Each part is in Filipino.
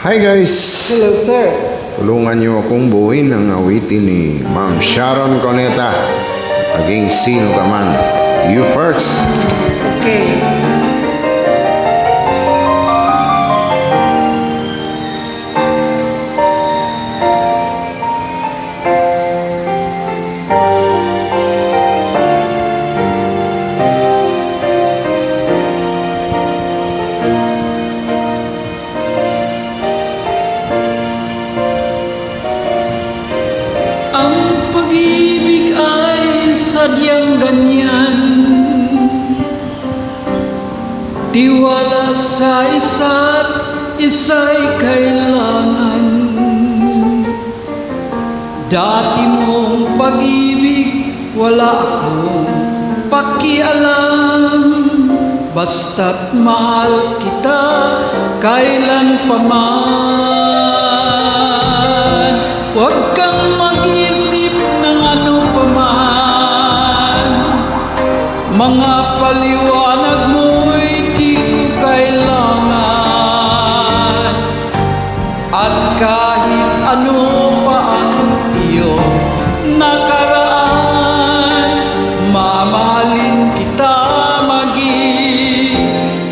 Hi guys! Hello, sir. Tulungan niyo akong buuin ang awitin ni Ma'am Sharon Coneta. Maging sino ka man. You first. Okay. Ang pag-ibig ay sadyang ganyan, tiwala sa isa't isa'y kailangan. Dati mong pag-ibig, wala akong pakialam, basta't mahal kita kailan pa man. Huwag kang mag-isip ng ano pa man, mga paliwanag mo'y di ko kailangan. At kahit ano pa ang iyong nakaraan, mamahalin kita maging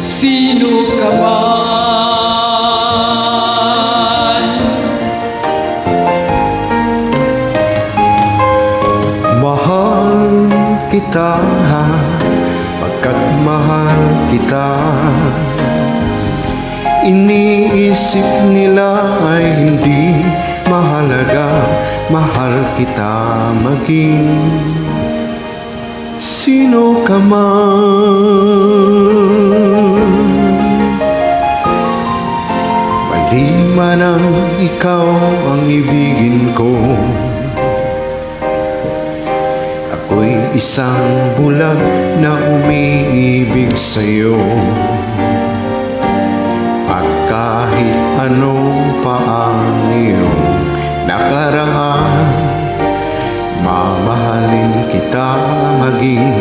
sino ka man. Mahal kita, pagkat mahal kita. Iniisip nila ay hindi mahalaga. Mahal kita maging sino ka man. Mali man ang ikaw ang ibigin ko, ako'y isang bulag na umiibig sa'yo. At kahit ano pa ang iyong nakaraan, mamahalin kita maging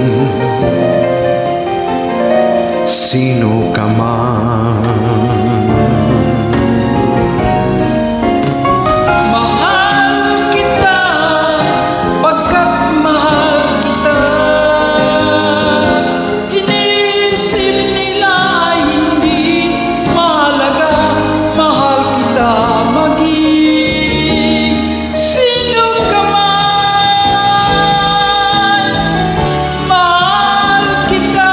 sino ka man. Mahal kita, pagkat mahal kita. Iniisip nila ay hindi mahalaga. Mahal kita maging sino ka man. Mahal kita,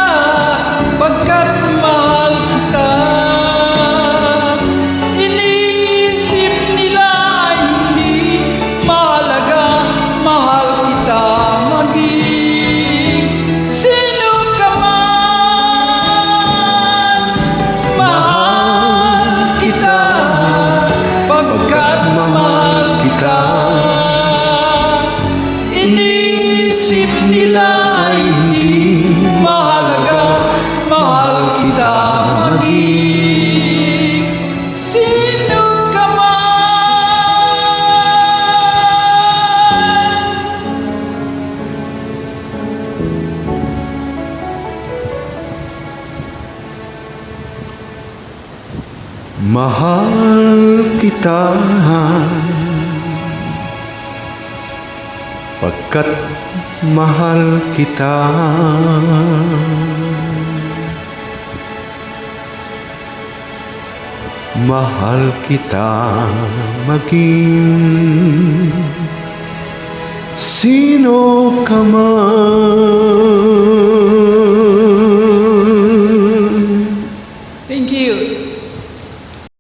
pagkat mahal kita. Iniisip nila ay hindi mahalaga. Mahal kita maging sino ka man. Mahal kita, pagkat mahal kita. Iniisip nila ay hindi mahalaga. Mahal kita maging sino ka man. Mahal kita, pagkat mahal kita. Mahal kita maging sino ka man.